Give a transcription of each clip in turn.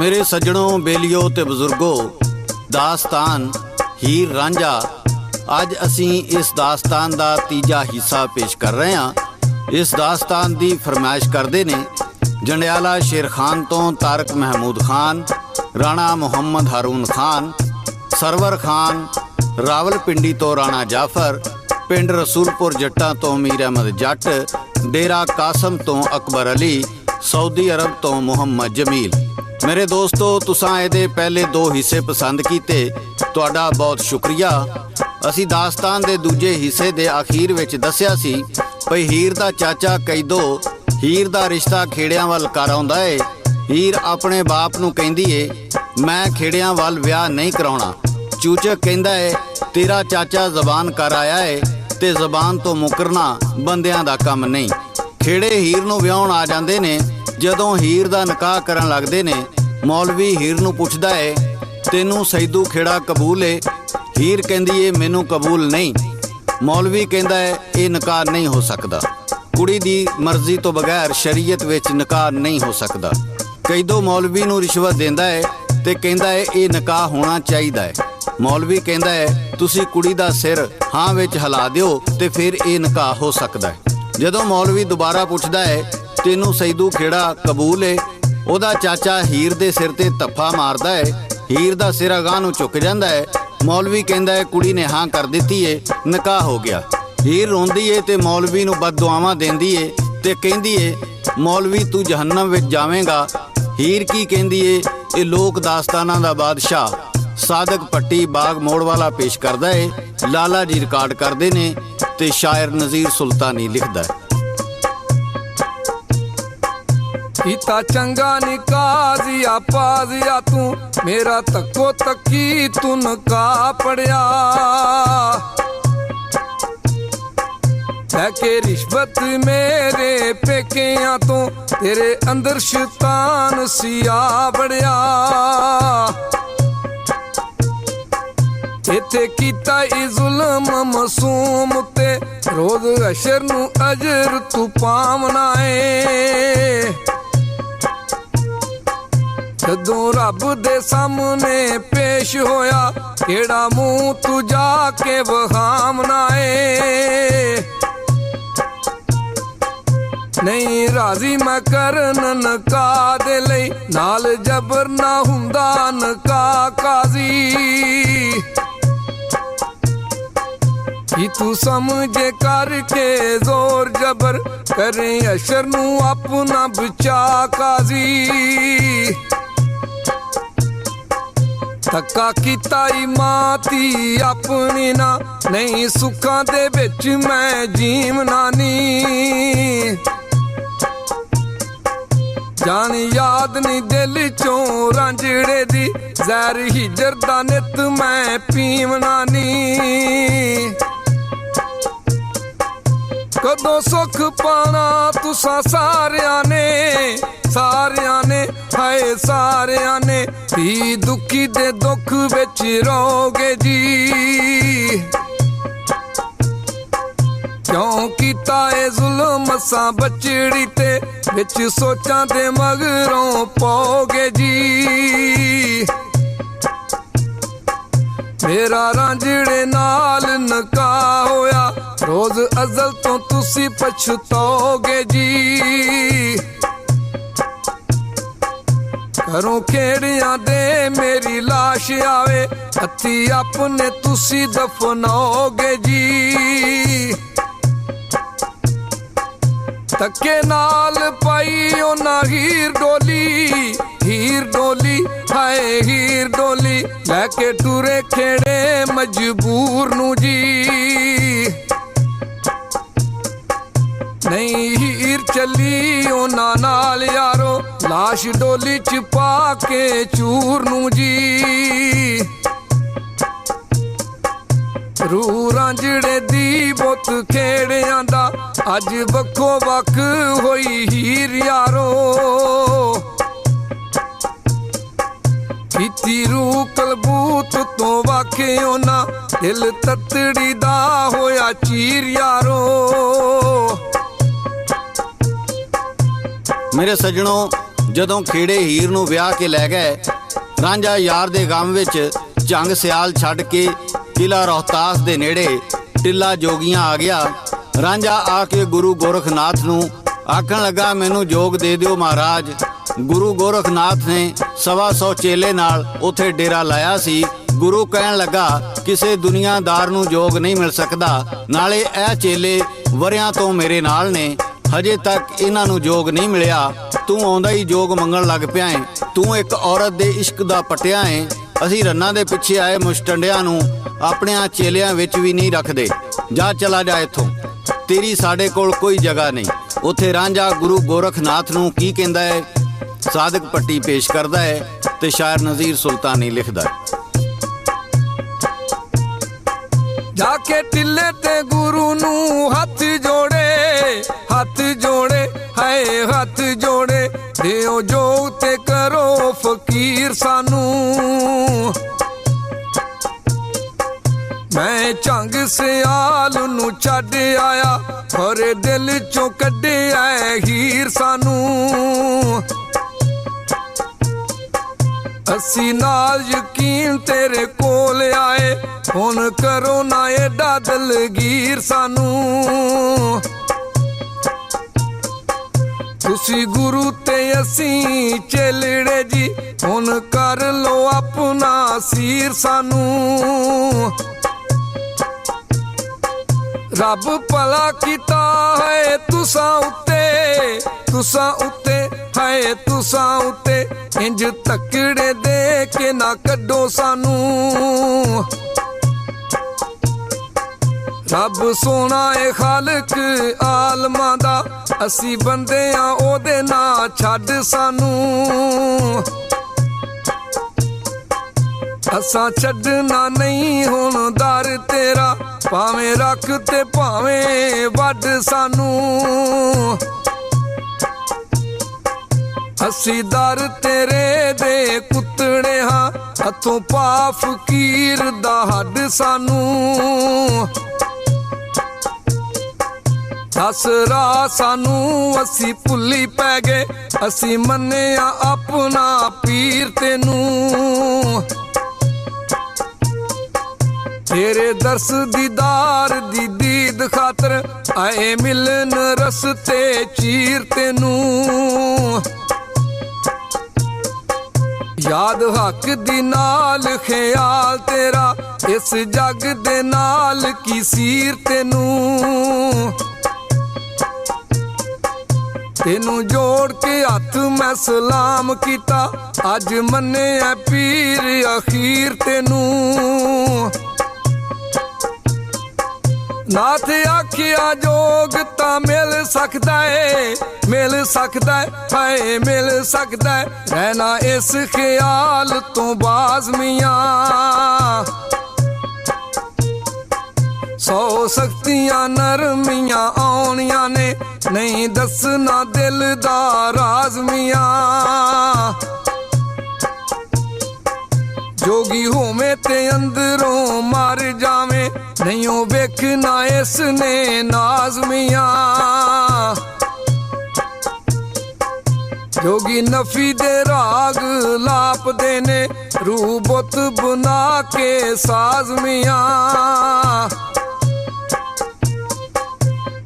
मेरे सज्जणों, बेलियो ते बजुर्गो, दास्तान हीर रांझा अज असी इस दास्तान का तीजा हिस्सा पेश कर रहे हैं। इस दास्तान की फरमाइश करते ने जंडियाला शेर खान तो तारक महमूद खान, राणा मुहम्मद हारून खान, सरवर खान, रावलपिंडी तो राणा जाफर, पिंड रसूलपुर जट्टा तो मीर अहमद जट, डेरा कासम तो अकबर अली, सऊदी अरब तो मुहम्मद जमील। मेरे दोस्तों, तुसां इहदे पहले 2 हिस्से पसंद कीते, तुहाडा बहुत शुक्रिया। असी दास्तान दे दूजे हिस्से दे आखिर विच दस्सिया सी भई हीर दा चाचा कैदो हीर दा रिश्ता खेड़ियां वल कर आउंदा है। हीर अपने बाप नूं कहंदी है मैं खेड़ियां वल विआह नहीं कराउणा। चूचक कहंदा है तेरा चाचा जबान कर आया है ते जबान तो मुकरना बंदियां दा काम नहीं। खेड़े हीर नूं विआहण आ जांदे ने। जदों हीर दा निकाह करन लगदे ने, मौलवी हीर नूं पुछदा है तैनूं सईदू खेड़ा कबूल है? हीर कहंदी है मैनूं कबूल नहीं। मौलवी कहंदा है ये निकाह नहीं हो सकदा, कुड़ी दी मर्जी तो बगैर शरीयत विच निकाह नहीं हो सकदा। कैदो मौलवी नूं रिश्वत देंदा है ते कहंदा है ये निकाह होना चाहिदा है। मौलवी कहंदा है तुसी कुड़ी दा सिर हाँ विच हिला दिओ ते फिर ये निकाह हो सकदा है। जदों मौलवी दोबारा पुछदा है तैनूं सईदू खेड़ा कबूल है, ओदा चाचा हीर दे सिर ते तफ्फा मारदा है। हीर दा सिर अगां नूं झुक जांदा है। मौलवी कहंदा है कुड़ी ने हाँ कर दित्ती है, निकाह हो गया। हीर रोंदी है ते मौलवी नूं बददुआवां देंदी है ते कहंदी है मौलवी तू जहन्नम विच जावेंगा। हीर की कहंदी है ये लोक दास्तानां दा बादशाह सादक पट्टी बाग मोड़ वाला पेश करदा है। लाला जी रिकॉर्ड करदे ने ते शायर नज़ीर सुल्तानी लिखदा है। कीता चंगा निकाजिया पाजिया तू मेरा तको तकी तू नका पड़िया। के रिश्वत मेरे पेकिया तो तेरे अंदर शैतान सिया बड़िया। इथे कीता ई जुल्म मासूम ते रोज अशर नू अजर तू पावना है। जदों रब दे सामने पेश होया केड़ा मुंह तू जाके वहामना है। नहीं राजी मैं करन नका दे लई नाल जबर ना हुंदा नका काजी। कि तू समझे करके जोर जबर करे अशर नू अपना बचा काजी। धक्का कीता ई माती अपनी ना नहीं सुखां दे विच मैं जीम नानी। जान याद नहीं दिल चों रांझड़े दी जहर हिजर दा नित मैं पीम नानी। कदों सुख पाना तुसां सारियां ने हाय सारियां ने भी दुखी दे दुख विच रहोगे जी। क्यों कीता ए जुल्म सा बचड़ी ते विच सोचां दे मगरों पोगे जी। मेरा रांझड़े नाल निकाह होया रोज अजल तो तुसी पछताओगे जी। घरों खेड़ियां दे मेरी लाश आवे हथी अपने तुसी दफनाओगे जी। धक्के नाल पाई ओना हीर डोली हाय हीर डोली लैके टुरे खेड़े मजबूर नू जी। नहीं हीर चली ओना नाल यारो लाश डोली च पा के चूर नू जी। रू रांझड़े दी बुत खेड़ियां दा अज वक्खो वक्ख होई हीर यारो। कीती रू कलबूत तो वाखे ओना दिल ततड़ी दा होया चीर यारो। मेरे सज्जनों, ਜਦੋਂ ਖੇੜੇ ਹੀਰ ਨੂੰ ਵਿਆਹ ਕੇ ਲੈ ਗਏ। ਰਾਂਝਾ ਯਾਰ ਦੇ ਗਮ ਵਿੱਚ ਝੰਗ ਸਿਆਲ ਛੱਡ ਕੇ ਕਿਲਾ ਰੋਹਤਾਸ ਦੇ ਨੇੜੇ ਟਿੱਲਾ ਜੋਗੀਆਂ ਆ ਗਿਆ। ਰਾਂਝਾ ਆ ਕੇ ਗੁਰੂ ਗੋਰਖਨਾਥ ਨੂੰ ਆਖਣ ਲੱਗਾ, ਮੈਨੂੰ ਜੋਗ ਦੇ ਦਿਓ ਮਹਾਰਾਜ। ਗੁਰੂ ਗੋਰਖਨਾਥ ਨੇ 125 ਚੇਲੇ ਨਾਲ ਉੱਥੇ ਡੇਰਾ ਲਾਇਆ ਸੀ। ਗੁਰੂ ਕਹਿਣ ਲੱਗਾ, ਕਿਸੇ ਦੁਨੀਆਦਾਰ ਨੂੰ ਜੋਗ ਨਹੀਂ ਮਿਲ ਸਕਦਾ, ਨਾਲੇ ਇਹ ਚੇਲੇ ਵਰਿਆਂ ਤੋਂ ਮੇਰੇ ਨਾਲ ਨੇ, ਹਜੇ ਤੱਕ ਇਹਨਾਂ ਨੂੰ ਜੋਗ ਨਹੀਂ ਮਿਲਿਆ। ਤੂੰ ਆਉਂਦਾ ਹੀ ਜੋਗ ਮੰਗਣ ਲੱਗ ਪਿਆ ਏ। ਤੂੰ ਇੱਕ ਔਰਤ ਦੇ ਇਸ਼ਕ ਦਾ ਪਟਿਆ ਏ। ਅਸੀਂ ਰੰਨਾਂ ਦੇ ਪਿੱਛੇ ਆਏ ਮੁਸ਼ਟੰਡਿਆਂ ਨੂੰ ਆਪਣਿਆਂ ਚੇਲਿਆਂ ਵਿੱਚ ਵੀ ਨਹੀਂ ਰੱਖਦੇ। ਜਾ ਚਲਾ ਜਾ ਇੱਥੋਂ, ਤੇਰੀ ਸਾਡੇ ਕੋਲ ਕੋਈ ਜਗ੍ਹਾ ਨਹੀਂ। ਉੱਥੇ ਰਾਂਝਾ ਗੁਰੂ ਗੋਰਖਨਾਥ ਨੂੰ ਕੀ ਕਹਿੰਦਾ ਹੈ, ਸਾਦਕ ਪੱਟੀ ਪੇਸ਼ ਕਰਦਾ ਹੈ ਤੇ ਸ਼ਾਇਰ ਨਜ਼ੀਰ ਸੁਲਤਾਨੀ ਲਿਖਦਾ ਹੈ। ਜਾ ਕੇ ਟਿੱਲੇ ਤੇ ਗੁਰੂ ਨੂੰ ਹੱਥ ਜੋੜੇ, ਹੱਥ ਜੋੜੇ, ਹਾਏ ਹੱਥ ਜੋੜੇ, ਦਿਓ ਜੋਗ ਤੇ ਕਰੋ ਫਕੀਰ ਸਾਨੂੰ। ਮੈਂ ਝੰਗ ਸਿਆਲ ਨੂੰ ਛੱਡ ਆਇਆ, ਖਰੇ ਦਿਲ ਚੋਂ ਕੱਢਿਆ ਹੀਰ ਸਾਨੂੰ। ਅਸੀਂ ਨਾਲ ਯਕੀਨ ਤੇਰੇ ਕੋਲ ਆਏ, ਹੁਣ ਕਰੋ ਨਾ ਏਡਾ ਦਲਗੀਰ ਸਾਨੂੰ। ਤੁਸੀਂ ਗੁਰੂ ਤੇ ਅਸੀਂ ਚੇਲੜੇ ਜੀ, ਹੁਣ ਕਰ ਲੋ ਆਪਣਾ ਸੀਰ ਸਾਨੂੰ। ਰੱਬ ਭਲਾ ਕੀਤਾ ਹੈ ਤੁਸਾਂ ਉੱਤੇ, ਤੁਸਾਂ ਉੱਤੇ, ਹਾਏ ਤੁਸਾਂ ਉੱਤੇ, ਇੰਜ ਤਕੜੇ ਦੇ ਕੇ ਨਾ ਕੱਢੋ ਸਾਨੂੰ। ਰੱਬ ਸੋਹਣਾ ਏ ਖਾਲਕ ਆਲਮਾਂ ਦਾ, ਅਸੀਂ ਬੰਦੇ ਆ ਉਹਦੇ ਨਾ ਛੱਡ ਸਾਨੂੰ। ਅਸਾਂ ਛੱਡਣਾ ਨਹੀਂ ਹੁਣ ਦਰ ਤੇਰਾ, ਭਾਵੇਂ ਰੱਖ ਤੇ ਭਾਵੇਂ ਵੱਢ ਸਾਨੂੰ। ਅਸੀਂ ਦਰ ਤੇਰੇ ਦੇ ਕੁੱਤੜੇ ਹਾਂ, ਹੱਥੋਂ ਪਾ ਫਕੀਰ ਦਾ ਹੱਡ ਸਾਨੂੰ। ਦਸ ਰਾਹ ਸਾਨੂੰ ਅਸੀਂ ਭੁੱਲੀ ਪੈ ਗਏ, ਅਸੀਂ ਮੰਨਿਆ ਆਪਣਾ ਪੀਰ ਤੈਨੂੰ। ਤੇਰੇ ਦਰਸ ਦੀਦਾਰ ਦੀ ਦੀਦ ਖਾਤਰ ਆਏ ਮਿਲਨ ਰਸਤੇ ਚੀਰ ਤੈਨੂੰ। ਯਾਦ ਹੱਕ ਦੀ ਨਾਲ ਖਿਆਲ ਤੇਰਾ, ਇਸ ਜੱਗ ਦੇ ਨਾਲ ਕੀ ਸੀਰ ਤੈਨੂੰ। ਤੈਨੂੰ ਜੋੜ ਕੇ ਹੱਥ ਮੈਂ ਸਲਾਮ ਕੀਤਾ, ਅੱਜ ਮੰਨਿਆ ਪੀਰ ਅਖੀਰ ਤੈਨੂੰ। ਨਾਥ ਆਖਿਆ ਜੋਗ ਤਾਂ ਮਿਲ ਸਕਦਾ ਏ, ਮਿਲ ਸਕਦਾ ਏ, ਹਾਏ ਮਿਲ ਸਕਦਾ ਏ, ਰਹਿਣਾ ਇਸ ਖਿਆਲ ਤੋਂ ਬਾਜ਼ਮੀਆਂ। 100 ਸਖਤੀਆਂ ਨਰਮੀਆਂ ਆਉਣੀਆਂ ਨੇ, ਨਹੀਂ ਦੱਸਣਾ ਦਿਲ ਦਾ ਰਾਜ਼ ਮੀਆਂ। ਜੋਗੀ ਹੋਵੇਂ ਤੇ ਅੰਦਰੋਂ ਮਰ ਜਾਵੇਂ, ਨਹੀਂ ਉਹ ਵੇਖਣਾ ਇਸ ਨੇ ਨਾਜ਼ ਮੀਆਂ। ਜੋਗੀ ਨਫੀ ਦੇ ਰਾਗ ਲਾਪਦੇ ਨੇ, ਰੂਹ ਬੁੱਤ ਬਣਾ ਕੇ ਸਾਜ਼ ਮੀਆਂ।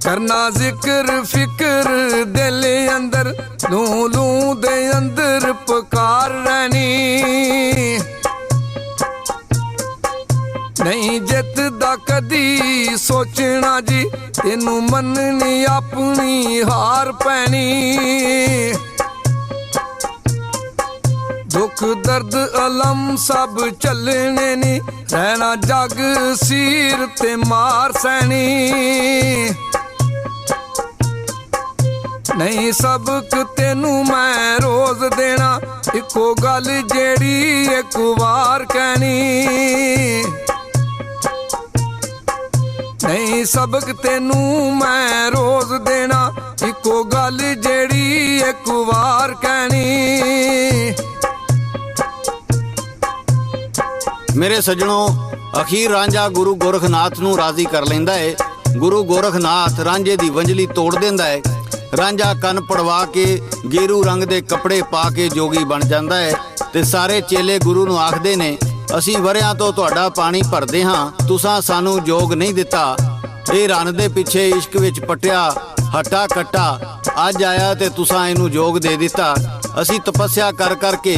ਕਰਨਾ ਜ਼ਿਕਰ ਫਿਕਰ ਦਿਲ ਅੰਦਰ, ਲੂ ਲੂ ਦੇ ਅੰਦਰ ਪੁਕਾਰ ਰਹਿਣੀ। ਨਹੀਂ ਜਿੱਤਦਾ ਕਦੀ ਸੋਚਣਾ ਜੀ, ਤੈਨੂੰ ਮੰਨਣੀ ਆਪਣੀ ਹਾਰ ਪੈਣੀ। ਦੁੱਖ ਦਰਦ ਅਲਮ ਸਭ ਚੱਲਣੇ ਨੀ, ਰਹਿਣਾ ਜਗ ਸੀਰ ਤੇ ਮਾਰ ਸੈਣੀ। ਨਹੀਂ ਸਬਕ ਤੈਨੂੰ ਮੈਂ ਰੋਜ਼ ਦੇਣਾ, ਇੱਕੋ ਗੱਲ ਜਿਹੜੀ ਇੱਕ ਵਾਰ ਕਹਿਣੀ। ਨਹੀਂ ਸਬਕ ਤੈਨੂੰ ਮੈਂ ਰੋਜ਼ ਦੇਣਾ, ਇੱਕੋ ਗੱਲ ਜਿਹੜੀ ਇੱਕ ਵਾਰ ਕਹਿਣੀ। ਮੇਰੇ ਸੱਜਣੋ, ਅਖੀਰ ਰਾਂਝਾ ਗੁਰੂ ਗੋਰਖਨਾਥ ਨੂੰ ਰਾਜ਼ੀ ਕਰ ਲੈਂਦਾ ਏ। ਗੁਰੂ ਗੋਰਖਨਾਥ ਰਾਂਝੇ ਦੀ ਵੰਜਲੀ ਤੋੜ ਦਿੰਦਾ ਏ। ਰਾਂਝਾ ਕੰਨ ਪੜਵਾ ਕੇ ਗੇਰੂ ਰੰਗ ਦੇ ਕੱਪੜੇ ਪਾ ਕੇ ਜੋਗੀ ਬਣ ਜਾਂਦਾ ਹੈ ਤੇ ਸਾਰੇ ਚੇਲੇ ਗੁਰੂ ਨੂੰ ਆਖਦੇ ਨੇ, ਅਸੀਂ ਵਰਿਆਂ ਤੋਂ ਤੁਹਾਡਾ ਪਾਣੀ ਭਰਦੇ ਹਾਂ, ਤੁਸਾਂ ਸਾਨੂੰ ਜੋਗ ਨਹੀਂ ਦਿੱਤਾ। ਇਹ ਰੰਨ ਦੇ ਪਿੱਛੇ ਇਸ਼ਕ ਵਿੱਚ ਪਟਿਆ ਹੱਟਾ ਕੱਟਾ ਅੱਜ ਆਇਆ ਤੇ ਤੁਸਾਂ ਇਹਨੂੰ ਜੋਗ ਦੇ ਦਿੱਤਾ। ਅਸੀਂ ਤਪੱਸਿਆ ਕਰ ਕਰਕੇ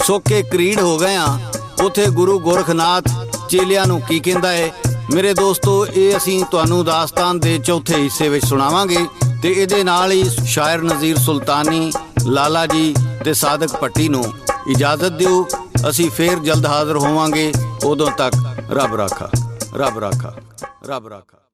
ਸੋਕੇ ਕਰੀੜ ਹੋ ਗਏ ਹਾਂ। ਉਥੇ ਗੁਰੂ ਗੋਰਖਨਾਥ ਚੇਲਿਆਂ ਨੂੰ ਕੀ ਕਹਿੰਦਾ ਹੈ? ਮੇਰੇ ਦੋਸਤੋ, ਇਹ ਅਸੀਂ ਤੁਹਾਨੂੰ ਦਾਸਤਾਨ ਦੇ ਚੌਥੇ ਹਿੱਸੇ ਵਿੱਚ ਸੁਣਾਵਾਂਗੇ ਤੇ ਇਹਦੇ ਨਾਲ ਹੀ ਸ਼ਾਇਰ ਨਜ਼ੀਰ ਸੁਲਤਾਨੀ, ਲਾਲਾ ਜੀ ਤੇ ਸਾਦਕ ਭੱਟੀ ਨੂੰ ਇਜਾਜ਼ਤ ਦਿਓ। ਅਸੀਂ ਫੇਰ ਜਲਦ ਹਾਜ਼ਰ ਹੋਵਾਂਗੇ। ਉਦੋਂ ਤੱਕ ਰੱਬ ਰਾਖਾ, ਰੱਬ ਰਾਖਾ, ਰੱਬ ਰਾਖਾ।